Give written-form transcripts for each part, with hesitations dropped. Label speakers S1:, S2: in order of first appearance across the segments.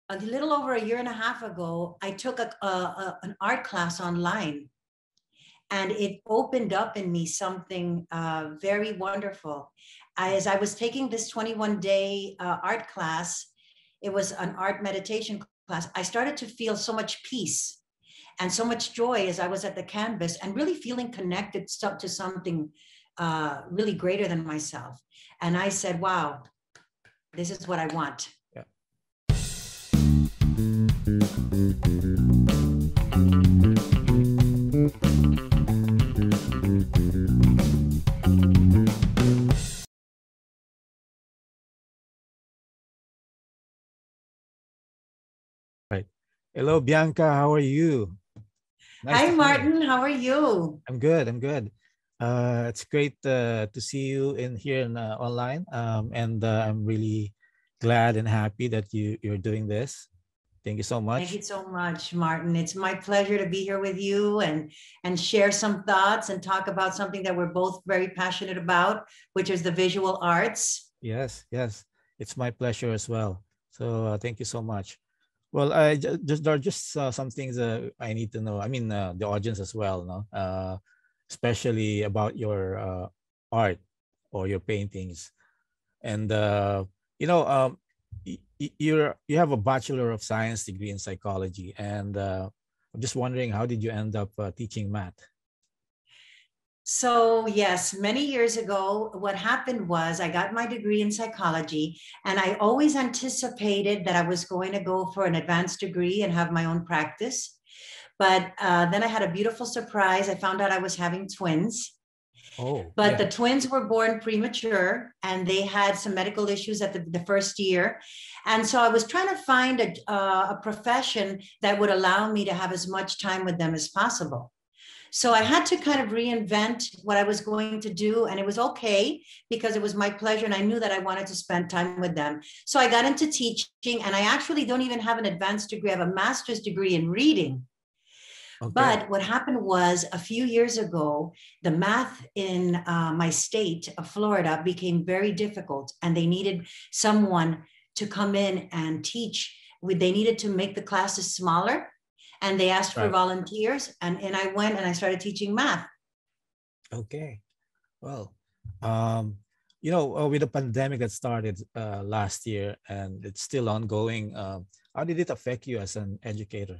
S1: a little over a year and a half ago, I took an art class online, and it opened up in me something very wonderful. As I was taking this 21-day art class, it was an art meditation class, I started to feel so much peace and so much joy as I was at the canvas and really feeling connected to something really greater than myself. And I said, wow, this is what I want.
S2: Yeah. Right. Hello, Bianca. How are you?
S1: Nice Hi, Martin. How are you?
S2: I'm good. I'm good. It's great to see you in here and online. And I'm really glad and happy that you're doing this. Thank you so much.
S1: Thank you so much, Martin. It's my pleasure to be here with you and share some thoughts and talk about something that we're both very passionate about, which is the visual arts.
S2: Yes, yes. It's my pleasure as well. So thank you so much. Well, there are just some things I need to know. I mean, the audience as well, no? Especially about your art or your paintings. And you have a Bachelor of Science degree in psychology, and I'm just wondering, how did you end up teaching math?
S1: So yes, many years ago, what happened was I got my degree in psychology, and I always anticipated that I was going to go for an advanced degree and have my own practice. But then I had a beautiful surprise. I found out I was having twins.
S2: Oh,
S1: but
S2: yeah.
S1: The twins were born premature, and they had some medical issues at the first year. And so I was trying to find a profession that would allow me to have as much time with them as possible. So I had to kind of reinvent what I was going to do. And it was okay because it was my pleasure. And I knew that I wanted to spend time with them. So I got into teaching, and I actually don't even have an advanced degree. I have a master's degree in reading. Okay. But what happened was a few years ago, the math in my state of Florida became very difficult, and they needed someone to come in and teach. They needed to make the classes smaller, and they asked for volunteers, and I went and I started teaching math.
S2: Okay. Well, with the pandemic that started last year and it's still ongoing, how did it affect you as an educator?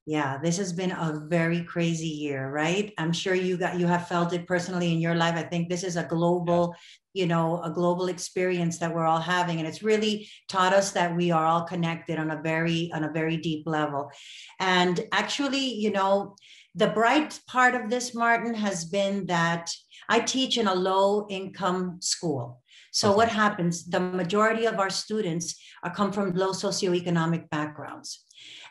S1: Yeah, this has been a very crazy year, right? I'm sure you have felt it personally in your life. I think this is a global, a global experience that we're all having. And it's really taught us that we are all connected on a very deep level. And actually, the bright part of this, Martin, has been that I teach in a low income school. So what happens? The majority of our students come from low socioeconomic backgrounds.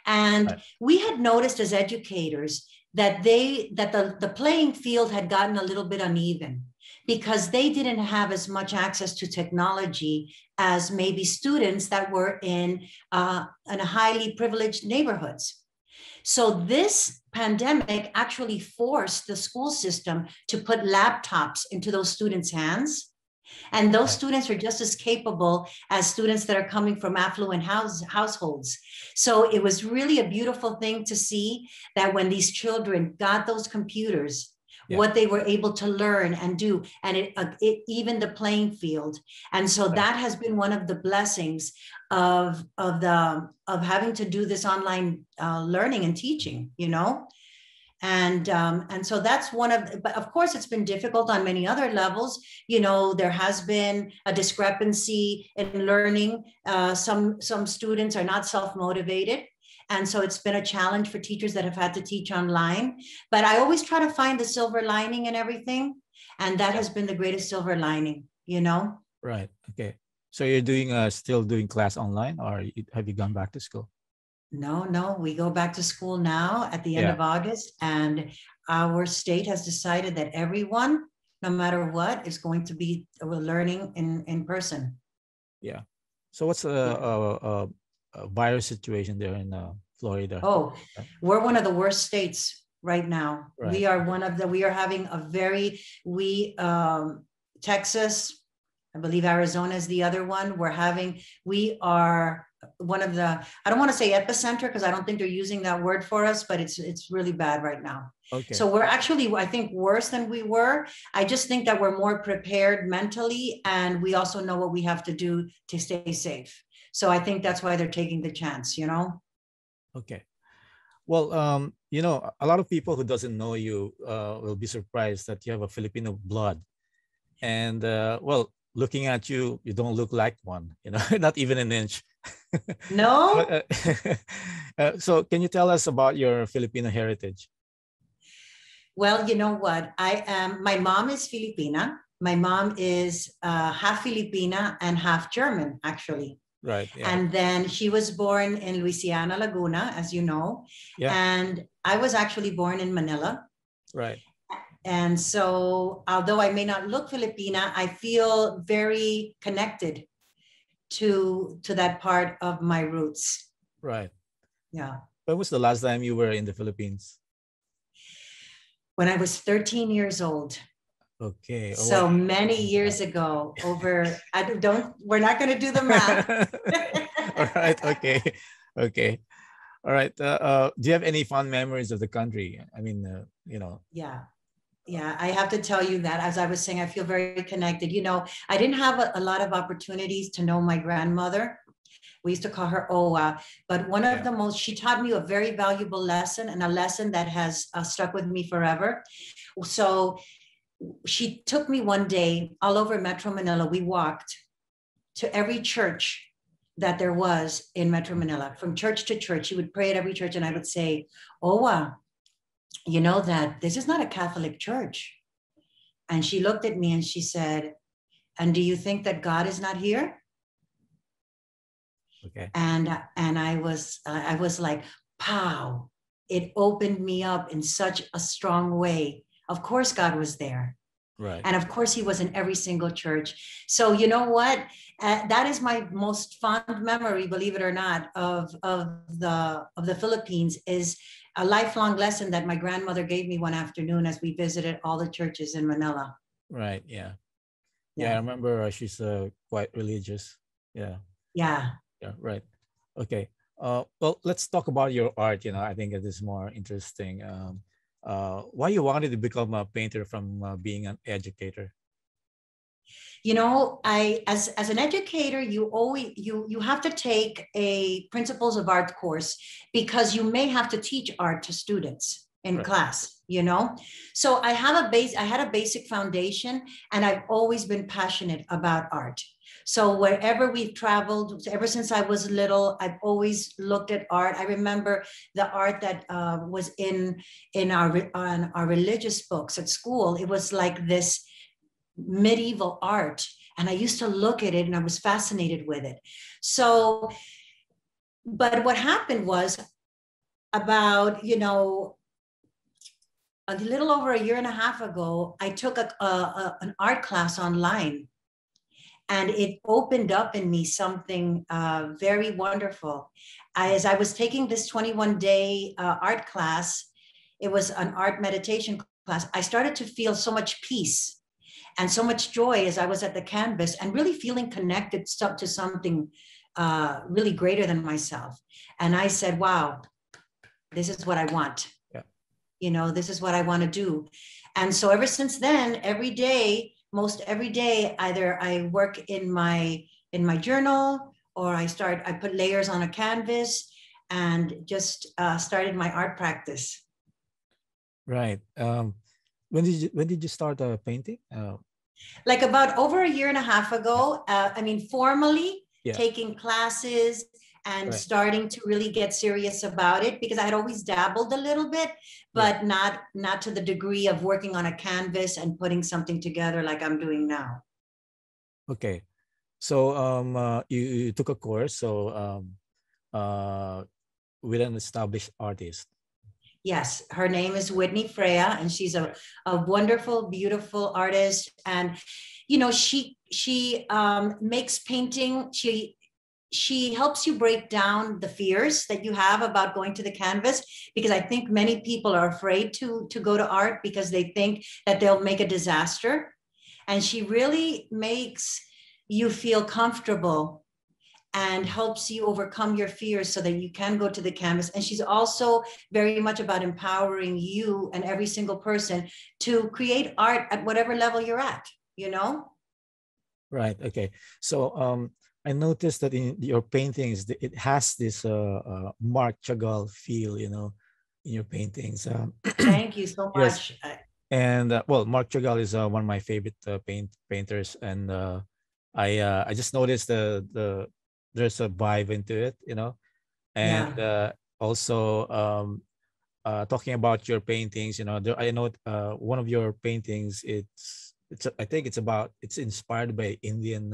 S1: And we had noticed as educators that the playing field had gotten a little bit uneven because they didn't have as much access to technology as maybe students that were in highly privileged neighborhoods. So this pandemic actually forced the school system to put laptops into those students' hands. And those students are just as capable as students that are coming from affluent households. So it was really a beautiful thing to see that when these children got those computers, what they were able to learn and do, and it evened the playing field. And so that has been one of the blessings of having to do this online learning and teaching, And so that's but of course, it's been difficult on many other levels. There has been a discrepancy in learning. Some students are not self-motivated. And so it's been a challenge for teachers that have had to teach online. But I always try to find the silver lining in everything. And that has been the greatest silver lining,
S2: Right. Okay. So you're still doing class online, or have you gone back to school?
S1: No, we go back to school now at the end of August, and our state has decided that everyone, no matter what, is going to be learning in person.
S2: Yeah. So what's a virus situation there in Florida?
S1: Oh, we're one of the worst states right now. We are having Texas, I believe Arizona is the other one. We are one of the, I don't want to say epicenter because I don't think they're using that word for us, but it's really bad right now.
S2: Okay.
S1: So we're actually, I think, worse than we were. I just think that we're more prepared mentally, and we also know what we have to do to stay safe. So I think that's why they're taking the chance, you know?
S2: Okay. Well, a lot of people who doesn't know you will be surprised that you have a Filipino blood. And well, looking at you, you don't look like one, not even an inch.
S1: No?
S2: So can you tell us about your Filipino heritage?
S1: Well, you know what? My mom is Filipina. My mom is half Filipina and half German, actually.
S2: Right. Yeah.
S1: And then she was born in Louisiana, Laguna, as you know.
S2: Yeah.
S1: And I was actually born in Manila.
S2: Right.
S1: And so, although I may not look Filipina, I feel very connected to that part of my roots.
S2: Right.
S1: Yeah.
S2: When was the last time you were in the Philippines?
S1: When I was 13 years old.
S2: Okay.
S1: So many years ago, we're not going to do the math.
S2: All right. Okay. Okay. All right. Do you have any fond memories of the country? I mean,
S1: Yeah. Yeah, I have to tell you that, as I was saying, I feel very connected. I didn't have a lot of opportunities to know my grandmother. We used to call her Owa, but one of the most, she taught me a very valuable lesson, and a lesson that has stuck with me forever. So she took me one day all over Metro Manila. We walked to every church that there was in Metro Manila, from church to church. She would pray at every church, and I would say, Owa, you know that this is not a Catholic church. And she looked at me and she said, and do you think that God is not here?
S2: Okay.
S1: And I was like, pow, it opened me up in such a strong way. Of course, God was there.
S2: Right.
S1: And of course, he was in every single church. So you know what? That is my most fond memory, believe it or not, of the Philippines, is a lifelong lesson that my grandmother gave me one afternoon as we visited all the churches in Manila.
S2: Right. Yeah. Yeah. I remember she's quite religious. Yeah.
S1: Yeah.
S2: Yeah. Right. Okay. Well, let's talk about your art. I think it is more interesting. Why you wanted to become a painter from being an educator?
S1: As an educator, you have to take a principles of art course, because you may have to teach art to students in class, So I had a basic foundation, and I've always been passionate about art. So wherever we've traveled, ever since I was little, I've always looked at art. I remember the art that was in our religious books at school. It was like this medieval art, and I used to look at it and I was fascinated with it. So, but what happened was, about a little over a year and a half ago, I took an art class online, and it opened up in me something very wonderful. As I was taking this 21-day art class, it was an art meditation class, I started to feel so much peace and so much joy as I was at the canvas, and really feeling connected to something really greater than myself. And I said, wow, this is what I want. Yeah. This is what I want to do. And so ever since then, most every day, either I work in my journal, or I put layers on a canvas, and just started my art practice.
S2: Right. When did you start painting?
S1: Like about over a year and a half ago. Formally taking classes and starting to really get serious about it, because I had always dabbled a little bit, but not to the degree of working on a canvas and putting something together like I'm doing now.
S2: Okay. So you took a course with an established artist.
S1: Yes, her name is Whitney Freya, and she's a wonderful, beautiful artist. And she makes painting. She helps you break down the fears that you have about going to the canvas, because I think many people are afraid to go to art because they think that they'll make a disaster. And she really makes you feel comfortable and helps you overcome your fears so that you can go to the canvas. And she's also very much about empowering you and every single person to create art at whatever level you're at, you know?
S2: Right. Okay. So I noticed that in your paintings, it has this Marc Chagall feel, you know, in your paintings.
S1: Thank you so
S2: Yes.
S1: much.
S2: And well, Marc Chagall is one of my favorite painters, and I just noticed there's a vibe into it, you know, and
S1: Yeah.
S2: also talking about your paintings, you know, I know one of your paintings. I think it's inspired by Indian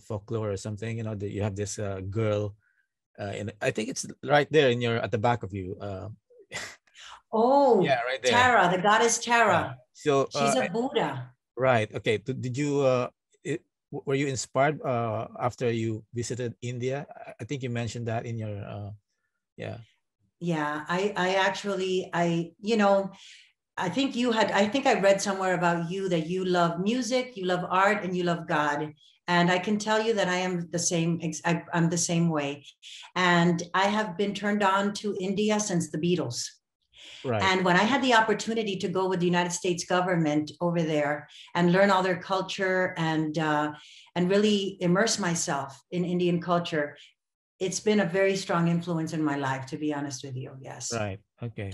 S2: folklore or something. You know, that you have this girl, and I think it's right there in your at the back of you. Yeah,
S1: Oh,
S2: right there.
S1: Tara, the goddess
S2: Yeah.
S1: Tara.
S2: So
S1: She's a Buddha.
S2: right. Okay. Did you were you inspired after you visited India? I think you mentioned that in your yeah.
S1: Yeah, I actually, I think I read somewhere about you that you love music, you love art, and you love God. And I can tell you that I am the same, I'm the same way. And I have been turned on to India since the Beatles.
S2: Right.
S1: And when I had the opportunity to go with the United States government over there and learn all their culture and really immerse myself in Indian culture, it's been a very strong influence in my life, to be honest with you. Yes.
S2: Right. Okay.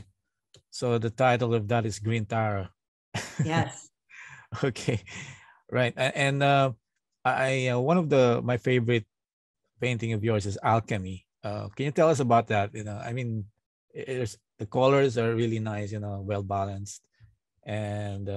S2: So the title of that is Green Tara.
S1: Yes.
S2: Okay. Right. And I one of the my favorite painting of yours is Alchemy. Can you tell us about that? You know, I mean, the colors are really nice. You know, well balanced, and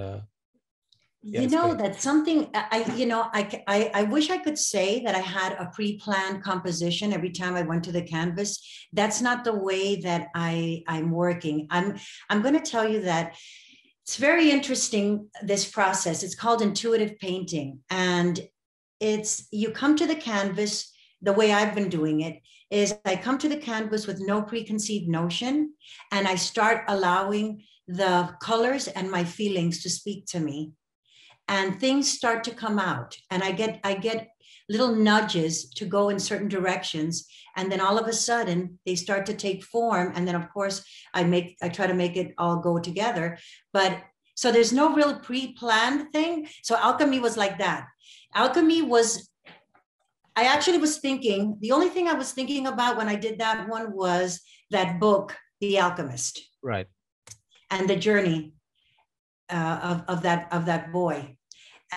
S2: yeah,
S1: You
S2: it's
S1: know,
S2: great.
S1: that's something I wish I could say that I had a pre-planned composition every time I went to the canvas. That's not the way that I'm working. I'm going to tell you that it's very interesting, this process. It's called intuitive painting. And it's, you come to the canvas, the way I've been doing it is I come to the canvas with no preconceived notion, and I start allowing the colors and my feelings to speak to me, and things start to come out, and I get little nudges to go in certain directions, and then all of a sudden they start to take form, and then of course I try to make it all go together. But so there's no real pre-planned thing. So Alchemy was like that. Alchemy was, I actually was thinking, the only thing I was thinking about when I did that one was that book, The Alchemist,
S2: Right.
S1: and the journey of that boy,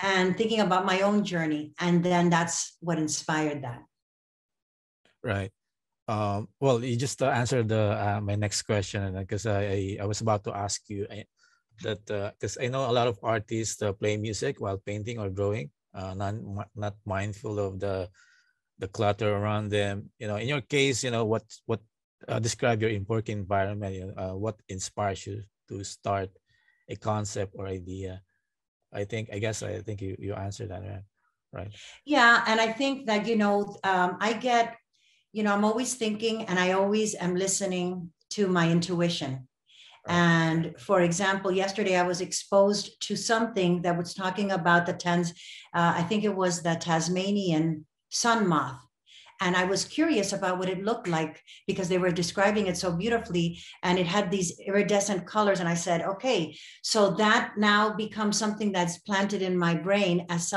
S1: and thinking about my own journey. And then that's what inspired that.
S2: Right. Well, you just answered my next question, because I was about to ask you that because I know a lot of artists play music while painting or drawing, not mindful of the clutter around them. You know, in your case, you know what describe your working environment. You know, what inspires you to start a concept or idea? I think you answered that, right? Right.
S1: Yeah, and I think that, I get, I'm always thinking, and I always am listening to my intuition.
S2: Right.
S1: And for example, yesterday I was exposed to something that was talking about I think it was the Tasmanian sun moth. And I was curious about what it looked like because they were describing it so beautifully, and it had these iridescent colors. And I said, okay, so that now becomes something that's planted in my brain as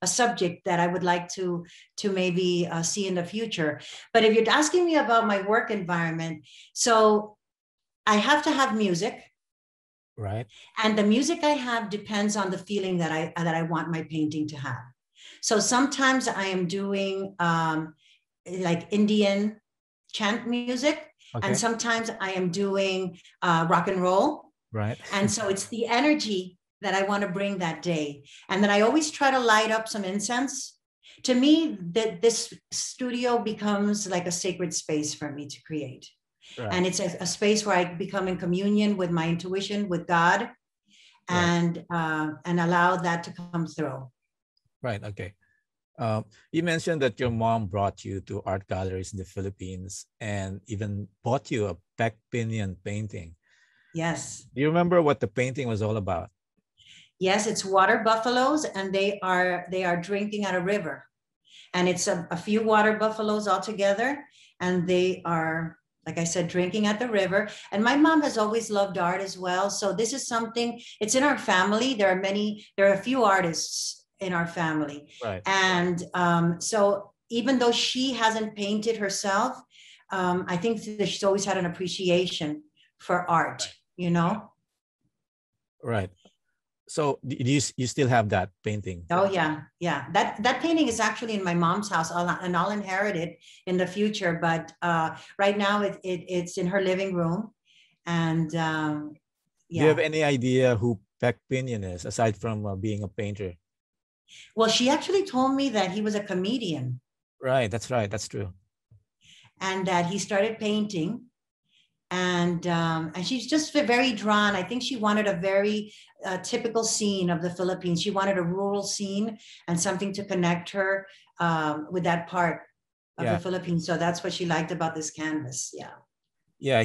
S1: a subject that I would like to maybe see in the future. But if you're asking me about my work environment, so I have to have music.
S2: Right.
S1: And the music I have depends on the feeling that I want my painting to have. So sometimes I am doing like Indian chant music, and
S2: Okay.
S1: sometimes I am doing rock and roll.
S2: Right.
S1: And so it's the energy that I want to bring that day. And then I always try to light up some incense. To me, that this studio becomes like a sacred space for me to create.
S2: Right.
S1: And it's a space where I become in communion with my intuition, with God,
S2: Right.
S1: and allow that to come through.
S2: Right. Okay. You mentioned that your mom brought you to art galleries in the Philippines and even bought you a Peck Pinion painting.
S1: Yes.
S2: Do you remember what the painting was all about?
S1: Yes, it's water buffaloes, and they are drinking at a river. And it's a few water buffaloes all together, and they are, like I said, drinking at the river. And my mom has always loved art as well. So this is something, it's in our family. There are a few artists in our family.
S2: Right.
S1: And so even though she hasn't painted herself, I think that she's always had an appreciation for art, you know?
S2: Right. So do you still have that painting?
S1: Oh yeah, yeah. That painting is actually in my mom's house, and I'll inherit it in the future. But right now, it's in her living room, and
S2: Do you have
S1: yeah.
S2: any idea who Peck Pinion is, aside from being a painter?
S1: Well, she actually told me that he was a comedian,
S2: Right. That's right. That's true.
S1: and that he started painting, and she's just very drawn. I think she wanted a very typical scene of the Philippines. She wanted a rural scene and something to connect her with that part of the
S2: Yeah.
S1: Philippines. So that's what she liked about this canvas. Yeah.
S2: Yeah.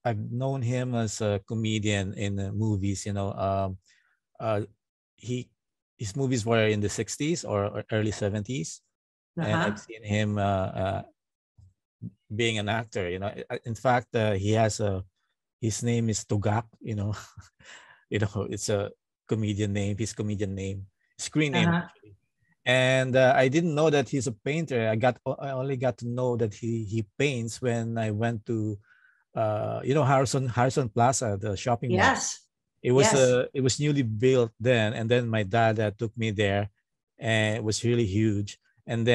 S2: I've known him as a comedian in movies. You know, uh, he his movies were in the 60s or early 70s, and I've
S1: Uh-huh.
S2: seen him being an actor. You know, in fact, he has a his name is Tugak. You know, you know, it's a comedian name. His comedian name, screen name
S1: Uh-huh.
S2: actually. And I didn't know that he's a painter. I only got to know that he paints when I went to you know, Harrison Plaza, the shopping mall.
S1: Yes. Yes.
S2: It was newly built then, and then my dad took me there, and it was really huge. And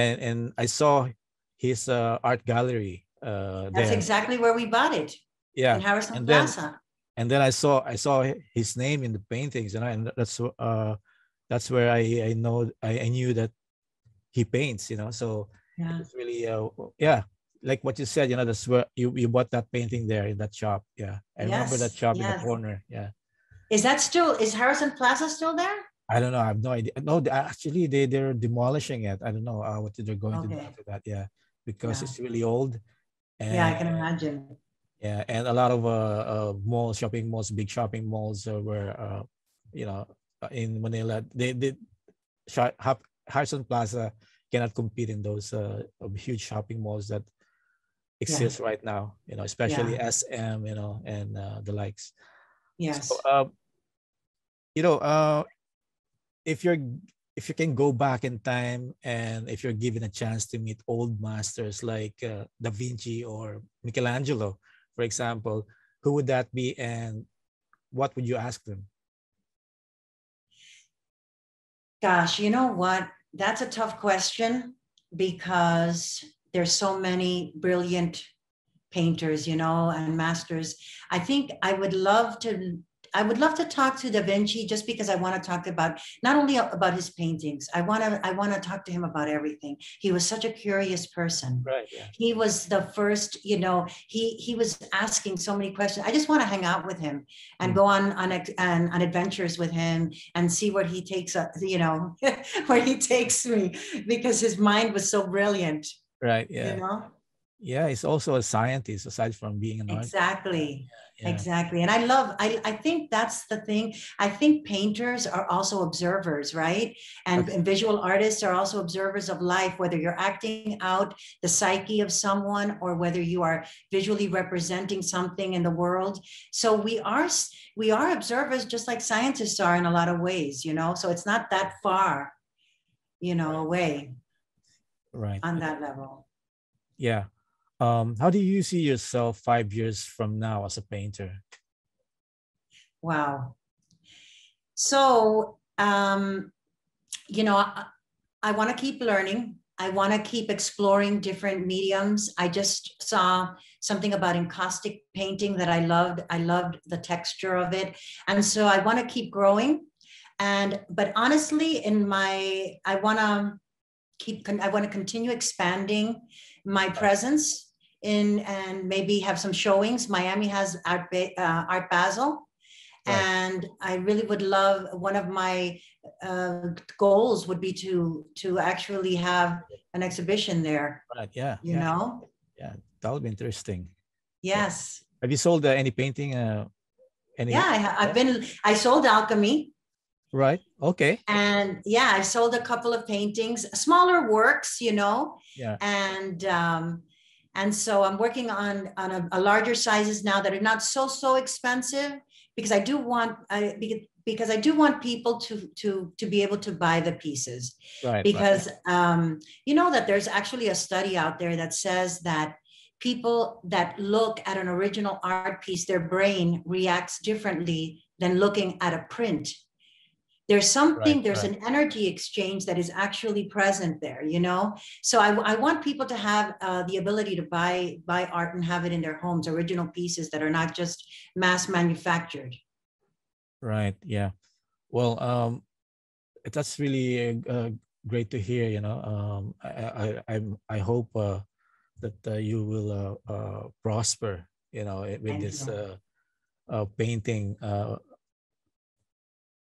S2: I saw his art gallery
S1: That's
S2: there.
S1: exactly where we bought it, in
S2: Yeah,
S1: Harrison
S2: and
S1: Plaza.
S2: then I saw his name in the paintings, you know, and that's where I knew that he paints, you know. So it
S1: Yeah.
S2: was really yeah, like what you said, you know, that's where you bought that painting there in that shop. Yeah, I remember that
S1: Yes.
S2: shop in the
S1: Yes.
S2: corner. Yeah.
S1: Is Harrison Plaza still there?
S2: I don't know. I have no idea. No, actually, they're demolishing it. I don't know what they're going to do
S1: Okay.
S2: after that. Yeah, because
S1: Yeah.
S2: it's really old,
S1: Yeah,
S2: and
S1: I can imagine.
S2: yeah, and a lot of malls, shopping malls, big shopping malls were, you know, in Manila. Harrison Plaza cannot compete in those huge shopping malls that
S1: Yeah.
S2: exist right now. You know, especially
S1: Yeah.
S2: SM, you know, and the likes. So,
S1: Yes.
S2: you know, if you're if you can go back in time and if you're given a chance to meet old masters like Da Vinci or Michelangelo, for example, who would that be and what would you ask them?
S1: Gosh, you know what? That's a tough question because there's so many brilliant painters, you know, and masters. I think I would love to talk to Da Vinci just because I want to talk about not only about his paintings. I want to talk to him about everything. He was such a curious person.
S2: Right. Yeah.
S1: He was the first, you know, he was asking so many questions. I just want to hang out with him and
S2: Mm.
S1: go on adventures with him and see where he takes you know, where he takes me because his mind was so brilliant,
S2: Right.
S1: you
S2: Yeah.
S1: know.
S2: Yeah. He's also a scientist aside from being an artist.
S1: Exactly.
S2: Yeah.
S1: Exactly. And I think that's the thing. I think painters are also observers, right? And visual artists are also observers of life, whether you're acting out the psyche of someone or whether you are visually representing something in the world. So we are observers just like scientists are in a lot of ways, you know. So it's not that far, you know,
S2: Right.
S1: away
S2: Right.
S1: on that level.
S2: Yeah. How do you see yourself 5 years from now as a painter?
S1: Wow. So you know, I want to keep learning. I want to keep exploring different mediums. I just saw something about encaustic painting that I loved. I loved the texture of it. And so I want to keep growing. But honestly, I want to continue expanding my presence in and maybe have some showings. Miami has Art Basel,
S2: Right.
S1: and I really would love, one of my goals would be to actually have an exhibition there,
S2: Right. Yeah.
S1: you
S2: Yeah.
S1: know.
S2: Yeah. That would be interesting. Yeah.
S1: Yes.
S2: Have you sold any painting?
S1: Yeah,
S2: Any?
S1: I sold Alchemy.
S2: Right. Okay.
S1: And yeah, I sold a couple of paintings, smaller works, you know,
S2: Yeah.
S1: and so I'm working on a larger sizes now that are not so expensive, because I do want because I do want people to be able to buy the pieces,
S2: Right. Right.
S1: because you know that there's actually a study out there that says that people that look at an original art piece, their brain reacts differently than looking at a print. There's
S2: Right.
S1: something, there's
S2: Right.
S1: an energy exchange that is actually present there, you know? So I want people to have the ability to buy art and have it in their homes, original pieces that are not just mass manufactured.
S2: Right. Yeah. Well, that's really great to hear. You know, I hope that you will prosper. You know, with
S1: Thank
S2: this
S1: you.
S2: painting.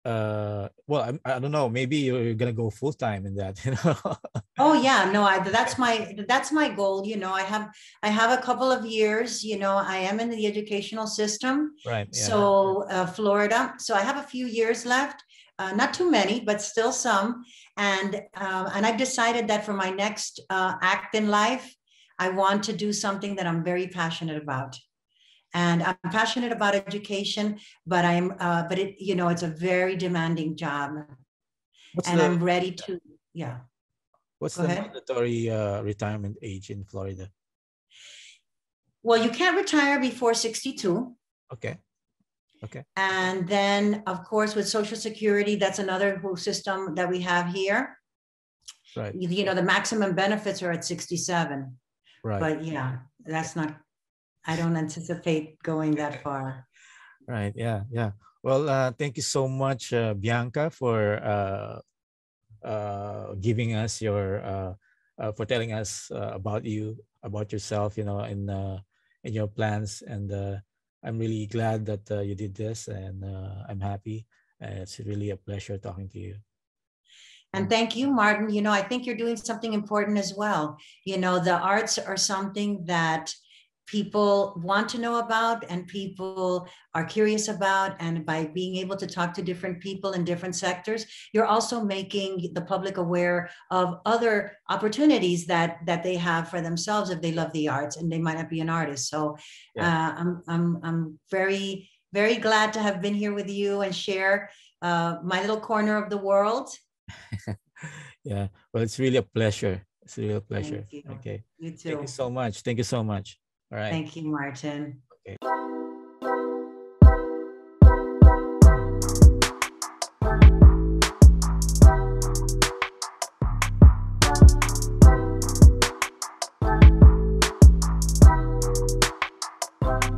S2: Well, I don't know. Maybe you're gonna go full time in that. You know.
S1: Oh yeah, no, that's my goal. You know, I have a couple of years. You know, I am in the educational system,
S2: Right. Yeah.
S1: so Florida. So I have a few years left, not too many, but still some. And I've decided that for my next act in life, I want to do something that I'm very passionate about. And I'm passionate about education, but but it, you know, it's a very demanding job,
S2: What's
S1: and
S2: the
S1: I'm ready to, yeah.
S2: What's
S1: Go
S2: the
S1: ahead.
S2: mandatory retirement age in Florida?
S1: Well, you can't retire before 62.
S2: Okay. Okay.
S1: And then, of course, with Social Security, that's another whole system that we have here.
S2: Right.
S1: You know, the maximum benefits are at 67.
S2: Right.
S1: But yeah, that's not, I don't anticipate going that far.
S2: Right. Yeah. Yeah. Well, thank you so much, Bianca, giving us for telling us about you, about yourself, you know, in your plans. And I'm really glad that you did this, and I'm happy. It's really a pleasure talking to you.
S1: And thank you, Martin. You know, I think you're doing something important as well. You know, the arts are something that people want to know about and people are curious about. And by being able to talk to different people in different sectors, you're also making the public aware of other opportunities that they have for themselves if they love the arts and they might not be an artist. So
S2: Yeah.
S1: I'm very glad to have been here with you and share my little corner of the world.
S2: Yeah. Well, it's really a pleasure. It's really a
S1: Thank
S2: pleasure.
S1: you.
S2: Okay.
S1: You
S2: Thank you
S1: too.
S2: so much. Thank you so much. All right.
S1: Thank you, Martin.
S2: Okay.